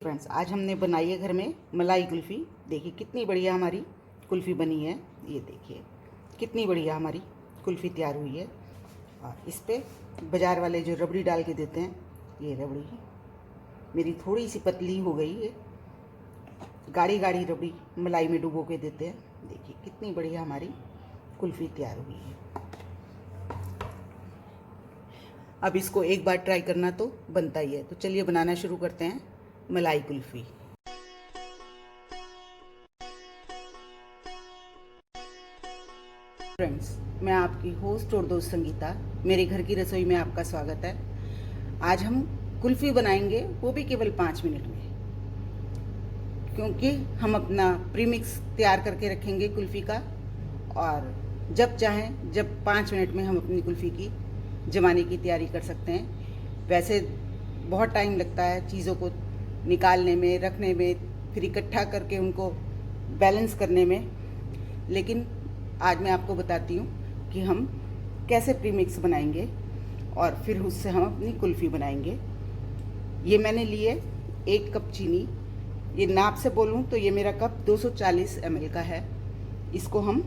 Friends, आज हमने बनाई है घर में मलाई कुल्फ़ी। देखिए कितनी बढ़िया हमारी कुल्फ़ी बनी है। ये देखिए कितनी बढ़िया हमारी कुल्फ़ी तैयार हुई है। और इस पे बाज़ार वाले जो रबड़ी डाल के देते हैं, ये रबड़ी मेरी थोड़ी सी पतली हो गई है। गाढ़ी गाढ़ी रबड़ी मलाई में डुबो के देते हैं। देखिए कितनी बढ़िया हमारी कुल्फ़ी तैयार हुई है। अब इसको एक बार ट्राई करना तो बनता ही है। तो चलिए बनाना शुरू करते हैं मलाई कुल्फ़ी। फ्रेंड्स, मैं आपकी होस्ट और दोस्त संगीता, मेरे घर की रसोई में आपका स्वागत है। आज हम कुल्फ़ी बनाएंगे, वो भी केवल 5 मिनट में, क्योंकि हम अपना प्रीमिक्स तैयार करके रखेंगे कुल्फ़ी का। और जब चाहें जब 5 मिनट में हम अपनी कुल्फ़ी की जमाने की तैयारी कर सकते हैं। वैसे बहुत टाइम लगता है चीज़ों को निकालने में, रखने में, फिर इकट्ठा करके उनको बैलेंस करने में, लेकिन आज मैं आपको बताती हूँ कि हम कैसे प्रीमिक्स बनाएंगे और फिर उससे हम अपनी कुल्फ़ी बनाएंगे। ये मैंने लिए 1 कप चीनी। ये नाप से बोलूँ तो ये मेरा कप 240 ml का है। इसको हम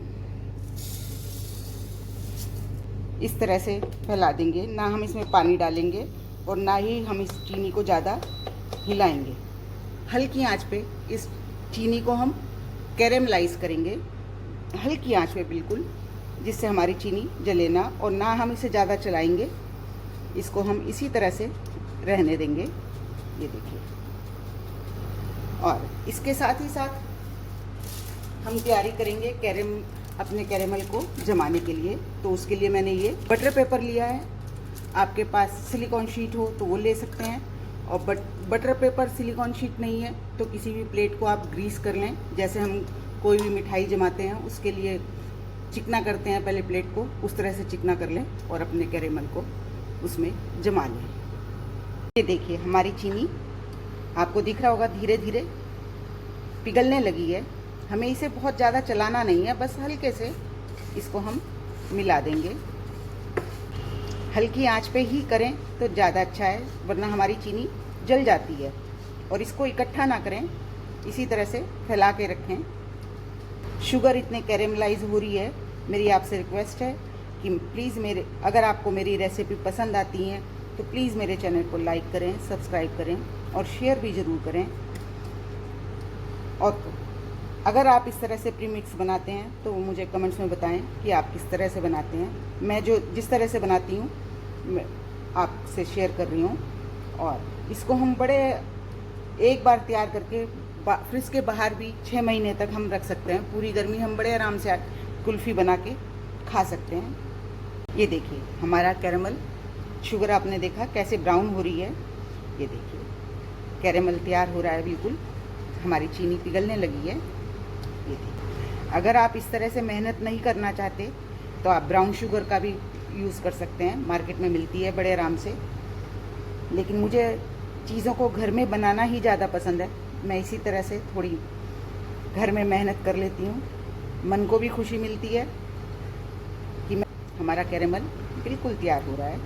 इस तरह से फैला देंगे। ना हम इसमें पानी डालेंगे और ना ही हम इस चीनी को ज़्यादा हिलाएंगे। हल्की आंच पे इस चीनी को हम कैरेमलाइज करेंगे, हल्की आंच पे बिल्कुल, जिससे हमारी चीनी जले ना, और ना हम इसे ज़्यादा चलाएंगे। इसको हम इसी तरह से रहने देंगे। ये देखिए। और इसके साथ ही साथ हम तैयारी करेंगे अपने कैरेमल को जमाने के लिए। तो उसके लिए मैंने ये बटर पेपर लिया है। आपके पास सिलिकॉन शीट हो तो वो ले सकते हैं, और बटर पेपर सिलिकॉन शीट नहीं है तो किसी भी प्लेट को आप ग्रीस कर लें। जैसे हम कोई भी मिठाई जमाते हैं उसके लिए चिकना करते हैं पहले प्लेट को, उस तरह से चिकना कर लें और अपने कैरेमल को उसमें जमा लें। ये देखिए हमारी चीनी, आपको दिख रहा होगा, धीरे धीरे पिघलने लगी है। हमें इसे बहुत ज़्यादा चलाना नहीं है, बस हल्के से इसको हम मिला देंगे। हल्की आंच पे ही करें तो ज़्यादा अच्छा है, वरना हमारी चीनी जल जाती है। और इसको इकट्ठा ना करें, इसी तरह से फैला के रखें। शुगर इतने कैरेमलाइज हो रही है। मेरी आपसे रिक्वेस्ट है कि प्लीज़ अगर आपको मेरी रेसिपी पसंद आती हैं तो प्लीज़ मेरे चैनल को लाइक करें, सब्सक्राइब करें और शेयर भी ज़रूर करें। और अगर आप इस तरह से प्रीमिक्स बनाते हैं तो मुझे कमेंट्स में बताएं कि आप किस तरह से बनाते हैं। मैं जिस तरह से बनाती हूँ मैं आपसे शेयर कर रही हूँ। और इसको हम एक बार तैयार करके फ्रिज के बाहर भी 6 महीने तक हम रख सकते हैं। पूरी गर्मी हम बड़े आराम से कुल्फ़ी बना के खा सकते हैं। ये देखिए हमारा कैरेमल, शुगर आपने देखा कैसे ब्राउन हो रही है। ये देखिए कैरेमल तैयार हो रहा है बिल्कुल, हमारी चीनी पिघलने लगी है। ये देखिए, अगर आप इस तरह से मेहनत नहीं करना चाहते तो आप ब्राउन शुगर का भी यूज़ कर सकते हैं, मार्केट में मिलती है बड़े आराम से। लेकिन मुझे चीज़ों को घर में बनाना ही ज़्यादा पसंद है। मैं इसी तरह से थोड़ी घर में मेहनत कर लेती हूँ, मन को भी खुशी मिलती है कि हमारा कैरेमल बिल्कुल तैयार हो रहा है।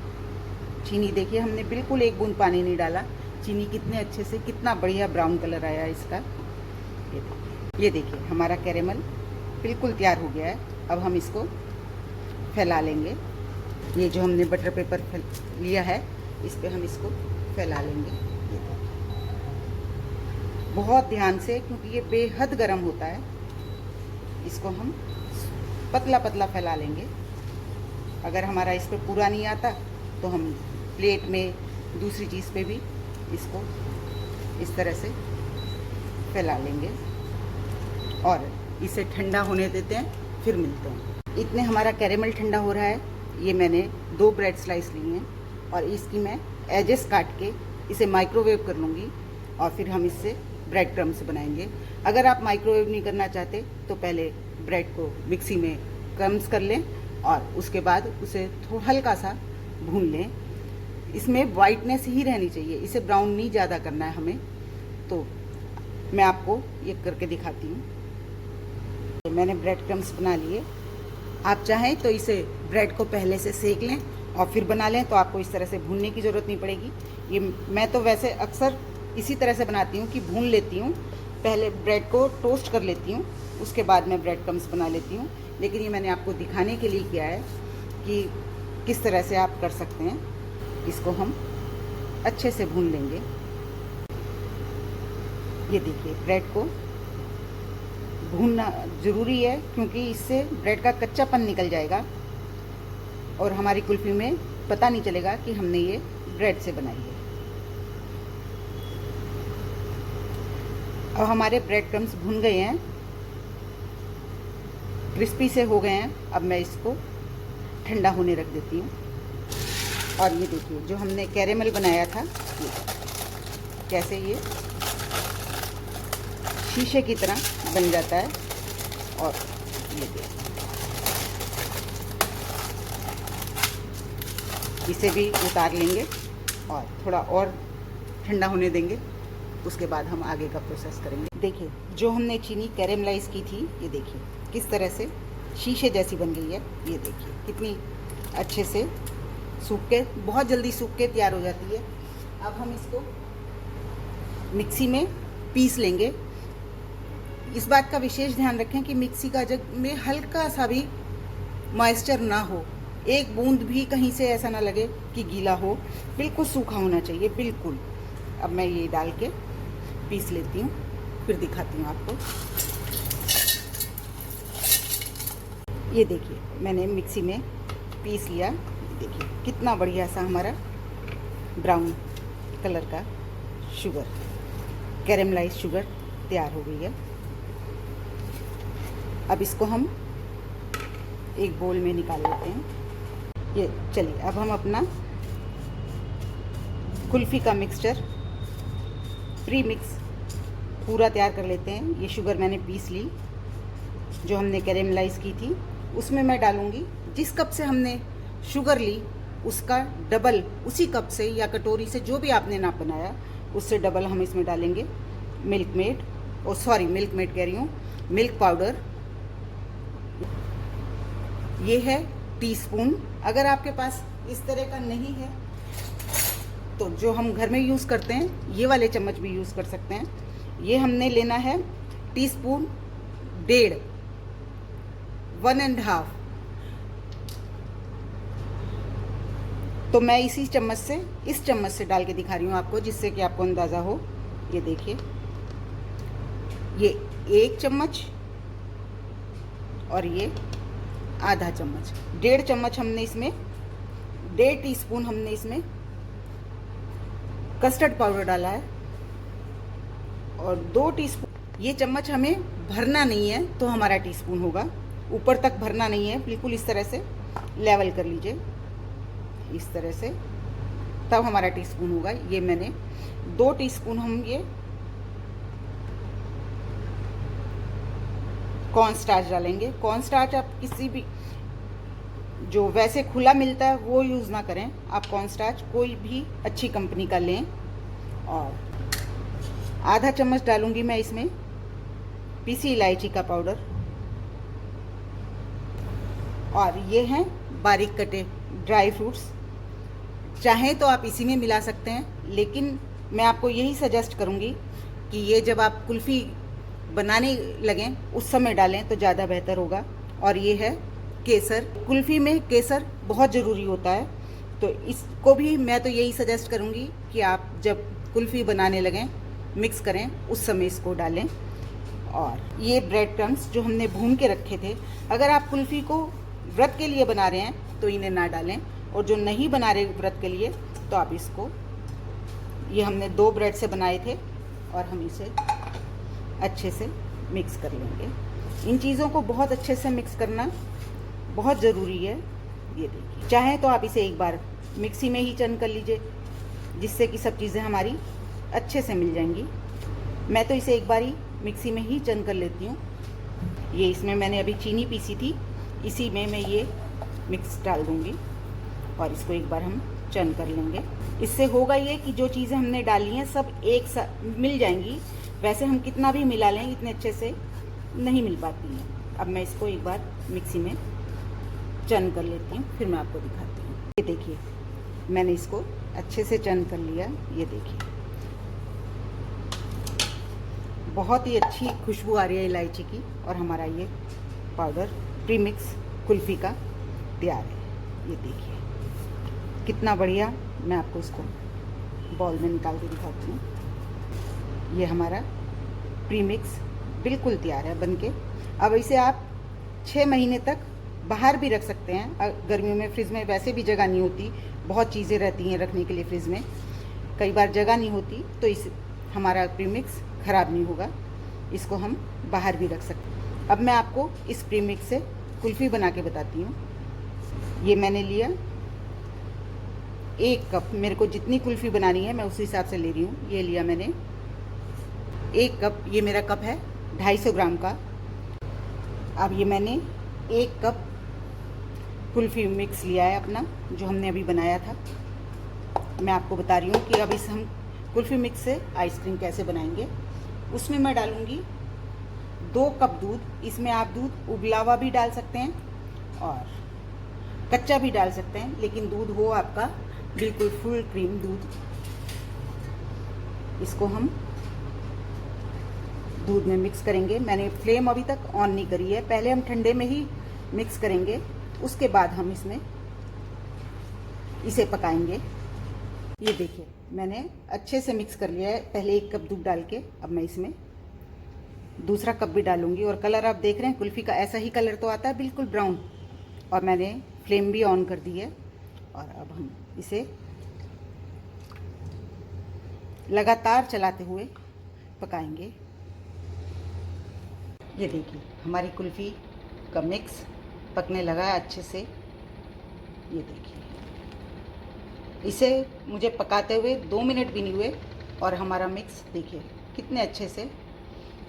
चीनी देखिए, हमने बिल्कुल एक बूंद पानी नहीं डाला। चीनी कितने अच्छे से, कितना बढ़िया ब्राउन कलर आया है इसका। ये देखिए हमारा कैरेमल बिल्कुल तैयार हो गया है। अब हम इसको फैला लेंगे। ये जो हमने बटर पेपर लिया है, इस पे हम इसको फैला लेंगे। बहुत ध्यान से, क्योंकि ये बेहद गर्म होता है। इसको हम पतला पतला फैला लेंगे। अगर हमारा इस पे पूरा नहीं आता तो हम प्लेट में दूसरी चीज़ पे भी इसको इस तरह से फैला लेंगे और इसे ठंडा होने देते हैं, फिर मिलते हैं। इतने हमारा कैरेमल ठंडा हो रहा है। ये मैंने 2 ब्रेड स्लाइस ली हैं और इसकी मैं एजेस काट के इसे माइक्रोवेव कर लूँगी और फिर हम इससे ब्रेड क्रम्स बनाएंगे। अगर आप माइक्रोवेव नहीं करना चाहते तो पहले ब्रेड को मिक्सी में क्रम्स कर लें और उसके बाद उसे थोड़ा हल्का सा भून लें। इसमें वाइटनेस ही रहनी चाहिए, इसे ब्राउन नहीं ज़्यादा करना है हमें। तो मैं आपको ये करके दिखाती हूँ। मैंने ब्रेड क्रम्स बना लिए। आप चाहें तो इसे ब्रेड को पहले से सेक लें और फिर बना लें, तो आपको इस तरह से भूनने की ज़रूरत नहीं पड़ेगी। ये मैं तो वैसे अक्सर इसी तरह से बनाती हूँ कि भून लेती हूँ, पहले ब्रेड को टोस्ट कर लेती हूँ, उसके बाद मैं ब्रेड क्रम्स बना लेती हूँ। लेकिन ये मैंने आपको दिखाने के लिए किया है कि किस तरह से आप कर सकते हैं। इसको हम अच्छे से भून लेंगे। ये देखिए, ब्रेड को भूनना ज़रूरी है क्योंकि इससे ब्रेड का कच्चापन निकल जाएगा और हमारी कुल्फ़ी में पता नहीं चलेगा कि हमने ये ब्रेड से बनाई है। अब हमारे ब्रेड क्रम्स भुन गए हैं, क्रिस्पी से हो गए हैं। अब मैं इसको ठंडा होने रख देती हूँ। और ये देखिए, जो हमने कैरेमल बनाया था, ये कैसे ये शीशे की तरह बन जाता है। और ये देखिए, इसे भी उतार लेंगे और थोड़ा और ठंडा होने देंगे। उसके बाद हम आगे का प्रोसेस करेंगे। देखिए, जो हमने चीनी कैरेमलाइज की थी, ये देखिए किस तरह से शीशे जैसी बन गई है। ये देखिए कितनी अच्छे से सूख के, बहुत जल्दी सूख के तैयार हो जाती है। अब हम इसको मिक्सी में पीस लेंगे। इस बात का विशेष ध्यान रखें कि मिक्सी का जग में हल्का सा भी मॉइस्चर ना हो, एक बूंद भी कहीं से ऐसा ना लगे कि गीला हो, बिल्कुल सूखा होना चाहिए, बिल्कुल। अब मैं ये डाल के पीस लेती हूँ, फिर दिखाती हूँ आपको। ये देखिए, मैंने मिक्सी में पीस लिया। देखिए कितना बढ़िया सा हमारा ब्राउन कलर का शुगर, कैरेमलाइज शुगर तैयार हो गई है। अब इसको हम एक बोल में निकाल लेते हैं। ये चलिए, अब हम अपना कुल्फ़ी का मिक्सचर प्री मिक्स पूरा तैयार कर लेते हैं। ये शुगर मैंने पीस ली, जो हमने कैरेमलाइज की थी, उसमें मैं डालूँगी जिस कप से हमने शुगर ली उसका डबल, उसी कप से या कटोरी से जो भी आपने नाप बनाया उससे डबल हम इसमें डालेंगे मिल्क मेड, मिल्क मेड कह रही हूँ, मिल्क पाउडर। ये है टीस्पून। अगर आपके पास इस तरह का नहीं है तो जो हम घर में यूज़ करते हैं, ये वाले चम्मच भी यूज़ कर सकते हैं। ये हमने लेना है टीस्पून 1.5, 1.5। तो मैं इसी चम्मच से, इस चम्मच से डाल के दिखा रही हूँ आपको, जिससे कि आपको अंदाज़ा हो। ये देखिए, ये 1 चम्मच और ये आधा चम्मच, 1.5 चम्मच हमने इसमें, 1.5 टीस्पून हमने इसमें कस्टर्ड पाउडर डाला है और 2 टीस्पून। ये चम्मच हमें भरना नहीं है तो हमारा टीस्पून होगा, ऊपर तक भरना नहीं है, बिल्कुल इस तरह से लेवल कर लीजिए, इस तरह से, तब हमारा टीस्पून होगा। ये मैंने 2 टीस्पून हम ये कॉर्न स्टार्च डालेंगे। कॉर्न स्टार्च आप किसी भी, जो वैसे खुला मिलता है वो यूज़ ना करें, आप कॉर्न स्टार्च कोई भी अच्छी कंपनी का लें। और आधा चम्मच डालूंगी मैं इसमें पीसी इलायची का पाउडर, और ये हैं बारीक कटे ड्राई फ्रूट्स। चाहें तो आप इसी में मिला सकते हैं, लेकिन मैं आपको यही सजेस्ट करूंगी कि ये जब आप कुल्फ़ी बनाने लगें उस समय डालें तो ज़्यादा बेहतर होगा। और ये है केसर। कुल्फ़ी में केसर बहुत ज़रूरी होता है, तो इसको भी मैं तो यही सजेस्ट करूंगी कि आप जब कुल्फ़ी बनाने लगें, मिक्स करें, उस समय इसको डालें। और ये ब्रेड क्रम्स जो हमने भून के रखे थे, अगर आप कुल्फ़ी को व्रत के लिए बना रहे हैं तो इन्हें ना डालें, और जो नहीं बना रहे व्रत के लिए तो आप इसको, ये हमने 2 ब्रेड से बनाए थे और हम इसे अच्छे से मिक्स कर लेंगे। इन चीज़ों को बहुत अच्छे से मिक्स करना बहुत ज़रूरी है। ये देखिए, चाहें तो आप इसे एक बार मिक्सी में ही चर्न कर लीजिए, जिससे कि सब चीज़ें हमारी अच्छे से मिल जाएंगी। मैं तो इसे एक बार ही मिक्सी में ही चर्न कर लेती हूँ। ये इसमें मैंने अभी चीनी पीसी थी, इसी में मैं ये मिक्स डाल दूँगी और इसको एक बार हम चर्न कर लेंगे। इससे होगा ये कि जो चीज़ें हमने डाली हैं सब एक साथ मिल जाएंगी। वैसे हम कितना भी मिला लें, इतने अच्छे से नहीं मिल पाती हैं। अब मैं इसको एक बार मिक्सी में चर्न कर लेती हूँ, फिर मैं आपको दिखाती हूँ। ये देखिए, मैंने इसको अच्छे से चर्न कर लिया। ये देखिए, बहुत ही अच्छी खुशबू आ रही है इलायची की, और हमारा ये पाउडर प्रीमिक्स कुल्फ़ी का तैयार है। ये देखिए कितना बढ़िया। मैं आपको इसको बॉल में निकाल के दिखाती हूँ। ये हमारा प्रीमिक्स बिल्कुल तैयार है बनके। अब इसे आप 6 महीने तक बाहर भी रख सकते हैं। गर्मियों में फ्रिज में वैसे भी जगह नहीं होती, बहुत चीज़ें रहती हैं रखने के लिए फ्रिज में, कई बार जगह नहीं होती, तो इस हमारा प्रीमिक्स ख़राब नहीं होगा, इसको हम बाहर भी रख सकते हैं। अब मैं आपको इस प्रीमिक्स से कुल्फ़ी बना के बताती हूँ। ये मैंने लिया 1 कप, मेरे को जितनी कुल्फ़ी बनानी है मैं उसी हिसाब से ले रही हूँ। ये लिया मैंने 1 कप, ये मेरा कप है 250 ग्राम का। अब ये मैंने 1 कप कुल्फ़ी मिक्स लिया है अपना, जो हमने अभी बनाया था। मैं आपको बता रही हूँ कि अब इस हम कुल्फ़ी मिक्स से आइसक्रीम कैसे बनाएंगे। उसमें मैं डालूँगी 2 कप दूध। इसमें आप दूध उबला हुआ भी डाल सकते हैं और कच्चा भी डाल सकते हैं, लेकिन दूध हो आपका बिल्कुल फुल क्रीम दूध। इसको हम दूध में मिक्स करेंगे। मैंने फ्लेम अभी तक ऑन नहीं करी है, पहले हम ठंडे में ही मिक्स करेंगे, उसके बाद हम इसमें इसे पकाएंगे। ये देखिए मैंने अच्छे से मिक्स कर लिया है, पहले 1 कप दूध डाल के। अब मैं इसमें दूसरा कप भी डालूंगी, और कलर आप देख रहे हैं कुल्फ़ी का ऐसा ही कलर तो आता है, बिल्कुल ब्राउन। और मैंने फ्लेम भी ऑन कर दी है, और अब हम इसे लगातार चलाते हुए पकाएंगे। ये देखिए हमारी कुल्फ़ी का मिक्स पकने लगा है अच्छे से। ये देखिए इसे मुझे पकाते हुए 2 मिनट भी नहीं हुए, और हमारा मिक्स देखिए कितने अच्छे से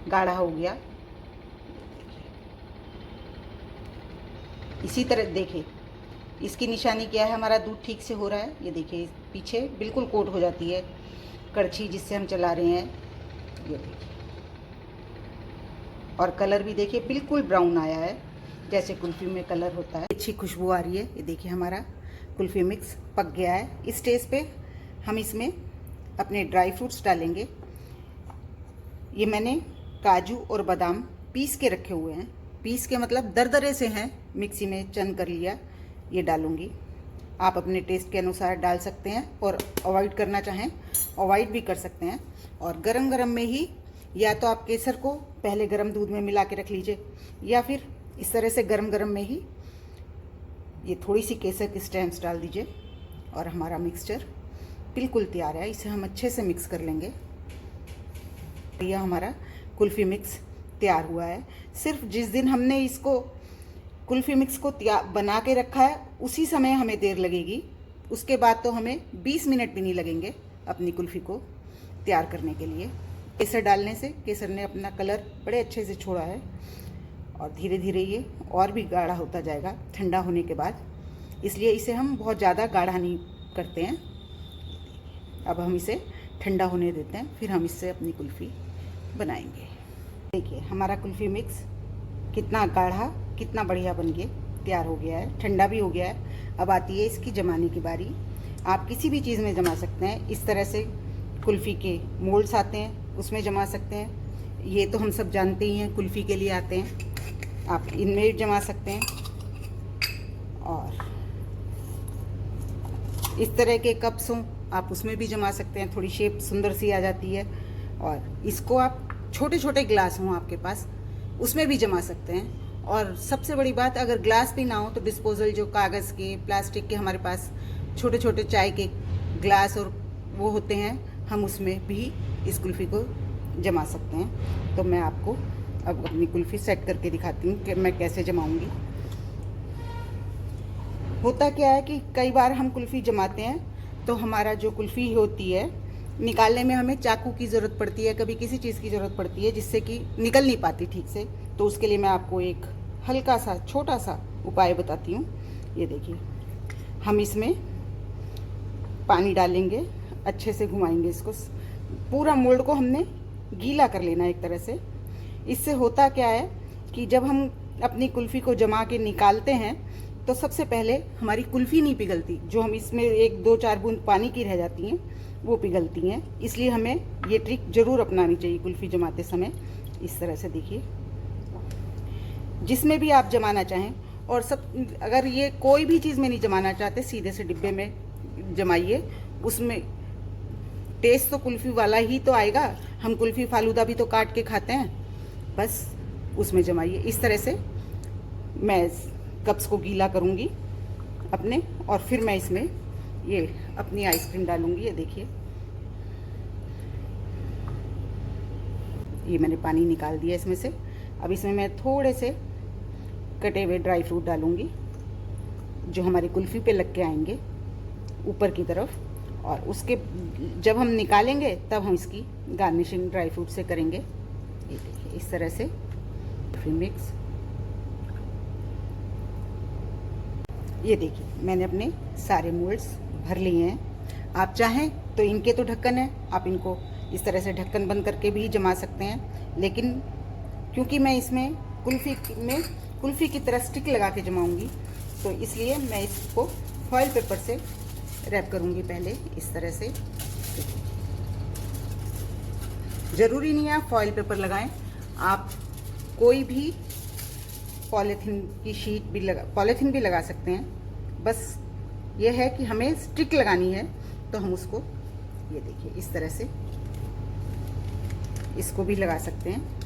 गाढ़ा हो गया। इसी तरह देखिए इसकी निशानी क्या है, हमारा दूध ठीक से हो रहा है। ये देखिए पीछे बिल्कुल कोट हो जाती है कड़छी जिससे हम चला रहे हैं। ये देखिए, और कलर भी देखिए बिल्कुल ब्राउन आया है, जैसे कुल्फ़ी में कलर होता है। अच्छी खुशबू आ रही है। ये देखिए हमारा कुल्फ़ी मिक्स पक गया है। इस स्टेज पे हम इसमें अपने ड्राई फ्रूट्स डालेंगे। ये मैंने काजू और बादाम पीस के रखे हुए हैं, पीस के मतलब दरदरे से हैं, मिक्सी में चन कर लिया। ये डालूंगी, आप अपने टेस्ट के अनुसार डाल सकते हैं, और अवॉइड करना चाहें अवॉइड भी कर सकते हैं। और गरम गरम में ही, या तो आप केसर को पहले गरम दूध में मिला के रख लीजिए, या फिर इस तरह से गरम गरम में ही ये थोड़ी सी केसर की स्ट्रेंथ्स डाल दीजिए, और हमारा मिक्सचर बिल्कुल तैयार है। इसे हम अच्छे से मिक्स कर लेंगे। यह हमारा कुल्फ़ी मिक्स तैयार हुआ है। सिर्फ जिस दिन हमने इसको कुल्फ़ी मिक्स को बना के रखा है उसी समय हमें देर लगेगी, उसके बाद तो हमें 20 मिनट भी नहीं लगेंगे अपनी कुल्फ़ी को तैयार करने के लिए। केसर डालने से केसर ने अपना कलर बड़े अच्छे से छोड़ा है, और धीरे धीरे ये और भी गाढ़ा होता जाएगा ठंडा होने के बाद, इसलिए इसे हम बहुत ज़्यादा गाढ़ा नहीं करते हैं। अब हम इसे ठंडा होने देते हैं, फिर हम इससे अपनी कुल्फ़ी बनाएंगे। देखिए हमारा कुल्फ़ी मिक्स कितना गाढ़ा, कितना बढ़िया बन के तैयार हो गया है, ठंडा भी हो गया है। अब आती है इसकी जमाने की बारी। आप किसी भी चीज़ में जमा सकते हैं। इस तरह से कुल्फ़ी के मोल्ड्स आते हैं, उसमें जमा सकते हैं। ये तो हम सब जानते ही हैं कुल्फ़ी के लिए आते हैं, आप इनमें भी जमा सकते हैं। और इस तरह के कप्स हों आप उसमें भी जमा सकते हैं, थोड़ी शेप सुंदर सी आ जाती है। और इसको आप छोटे छोटे ग्लास हों आपके पास, उसमें भी जमा सकते हैं। और सबसे बड़ी बात, अगर ग्लास भी ना हो तो डिस्पोजल जो कागज़ के, प्लास्टिक के हमारे पास छोटे छोटे चाय के ग्लास और वो होते हैं, हम उसमें भी इस कुल्फ़ी को जमा सकते हैं। तो मैं आपको अब अपनी कुल्फ़ी सेट करके दिखाती हूँ कि मैं कैसे जमाऊँगी। होता क्या है कि कई बार हम कुल्फ़ी जमाते हैं तो हमारा जो कुल्फ़ी होती है निकालने में हमें चाकू की ज़रूरत पड़ती है, कभी किसी चीज़ की ज़रूरत पड़ती है जिससे कि निकल नहीं पाती ठीक से। तो उसके लिए मैं आपको एक हल्का सा छोटा सा उपाय बताती हूँ। ये देखिए हम इसमें पानी डालेंगे, अच्छे से घुमाएंगे इसको, पूरा मोल्ड को हमने गीला कर लेना एक तरह से। इससे होता क्या है कि जब हम अपनी कुल्फ़ी को जमा के निकालते हैं तो सबसे पहले हमारी कुल्फ़ी नहीं पिघलती, जो हम इसमें 1 2 4 बूंद पानी की रह जाती हैं वो पिघलती हैं। इसलिए हमें ये ट्रिक ज़रूर अपनानी चाहिए कुल्फ़ी जमाते समय। इस तरह से देखिए, जिसमें भी आप जमाना चाहें। और सब, अगर ये कोई भी चीज़ में नहीं जमाना चाहते, सीधे से डिब्बे में जमाइए। उसमें टेस्ट तो कुल्फ़ी वाला ही तो आएगा। हम कुल्फ़ी फालूदा भी तो काट के खाते हैं, बस उसमें जमाइए। इस तरह से मैं कप्स को गीला करूँगी अपने, और फिर मैं इसमें ये अपनी आइसक्रीम डालूँगी। ये देखिए, ये मैंने पानी निकाल दिया इसमें से। अब इसमें मैं थोड़े से कटे हुए ड्राई फ्रूट डालूँगी, जो हमारी कुल्फ़ी पे लग के आएंगे ऊपर की तरफ। और उसके जब हम निकालेंगे तब हम इसकी गार्निशिंग ड्राई फ्रूट से करेंगे। ये देखिए, इस तरह से फिर मिक्स। ये देखिए, मैंने अपने सारे मोल्ड्स भर लिए हैं। आप चाहें तो इनके तो ढक्कन है, आप इनको इस तरह से ढक्कन बंद करके भी जमा सकते हैं। लेकिन क्योंकि मैं इसमें कुल्फ़ी की तरह स्टिक लगा के जमाऊंगी, तो इसलिए मैं इसको फॉइल पेपर से रैप करूंगी पहले, इस तरह से। ज़रूरी नहीं है आप फॉइल पेपर लगाएं, आप कोई भी पॉलीथीन की शीट भी पॉलीथीन भी लगा सकते हैं। बस ये है कि हमें स्टिक लगानी है, तो हम उसको, ये देखिए, इस तरह से इसको भी लगा सकते हैं।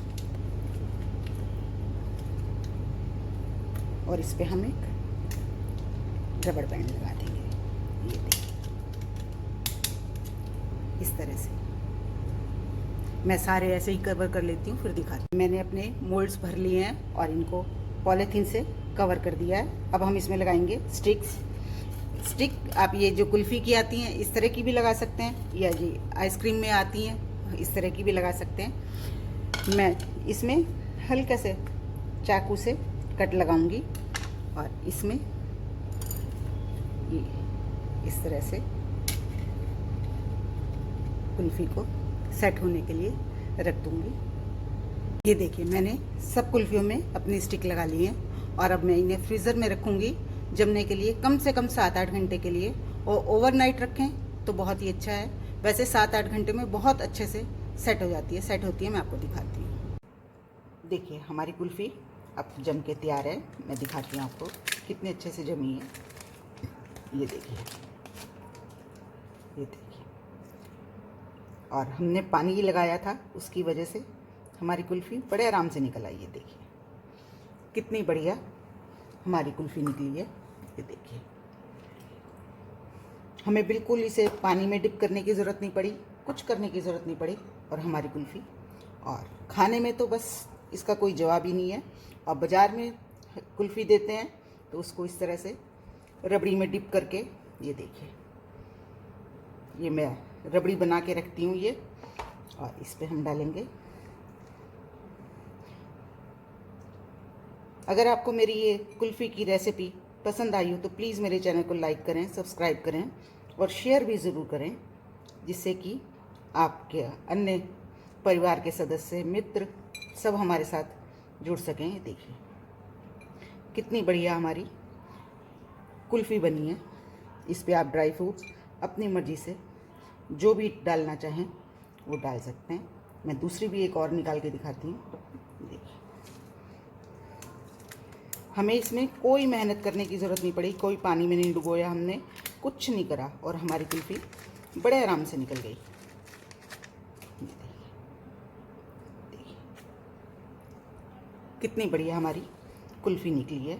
और इस पे हम एक रबड़ बैंड लगा देंगे। ये देखिए, इस तरह से मैं सारे ऐसे ही कवर कर लेती हूँ, फिर दिखाती हूँ। मैंने अपने मोल्ड्स भर लिए हैं और इनको पॉलीथीन से कवर कर दिया है। अब हम इसमें लगाएंगे स्टिक। आप ये जो कुल्फ़ी की आती हैं इस तरह की भी लगा सकते हैं, या ये आइसक्रीम में आती हैं इस तरह की भी लगा सकते हैं। मैं इसमें हल्का से चाकू से कट लगाऊंगी और इसमें ये इस तरह से कुल्फ़ी को सेट होने के लिए रख दूंगी। ये देखिए, मैंने सब कुल्फ़ियों में अपनी स्टिक लगा ली है और अब मैं इन्हें फ्रीज़र में रखूंगी जमने के लिए, कम से कम 7-8 घंटे के लिए। और ओवरनाइट रखें तो बहुत ही अच्छा है। वैसे 7-8 घंटे में बहुत अच्छे से सेट होती है। मैं आपको दिखाती हूँ। देखिए, हमारी कुल्फ़ी अब जम के तैयार है। मैं दिखाती हूँ आपको कितने अच्छे से जमी है। ये देखिए, ये देखिए। और हमने पानी ही लगाया था, उसकी वजह से हमारी कुल्फ़ी बड़े आराम से निकल आई है। देखिए कितनी बढ़िया हमारी कुल्फ़ी निकली है। ये देखिए, हमें बिल्कुल इसे पानी में डिप करने की ज़रूरत नहीं पड़ी, कुछ करने की ज़रूरत नहीं पड़ी। और हमारी कुल्फ़ी, और खाने में तो बस इसका कोई जवाब ही नहीं है। और बाज़ार में कुल्फ़ी देते हैं तो उसको इस तरह से रबड़ी में डिप करके, ये देखिए, ये मैं रबड़ी बना के रखती हूँ ये। और इस पे हम डालेंगे। अगर आपको मेरी ये कुल्फ़ी की रेसिपी पसंद आई हो तो प्लीज़ मेरे चैनल को लाइक करें, सब्सक्राइब करें और शेयर भी ज़रूर करें, जिससे कि आपके अन्य परिवार के सदस्य, मित्र सब हमारे साथ जुड़ सकें। ये देखिए कितनी बढ़िया हमारी कुल्फ़ी बनी है। इस पे आप ड्राई फ्रूट्स अपनी मर्ज़ी से जो भी डालना चाहें वो डाल सकते हैं। मैं दूसरी भी एक और निकाल के दिखाती हूँ। देखिए, हमें इसमें कोई मेहनत करने की ज़रूरत नहीं पड़ी, कोई पानी में नहीं डुबोया हमने, कुछ नहीं करा, और हमारी कुल्फ़ी बड़े आराम से निकल गई। देखिए कितनी बढ़िया हमारी कुल्फ़ी निकली है।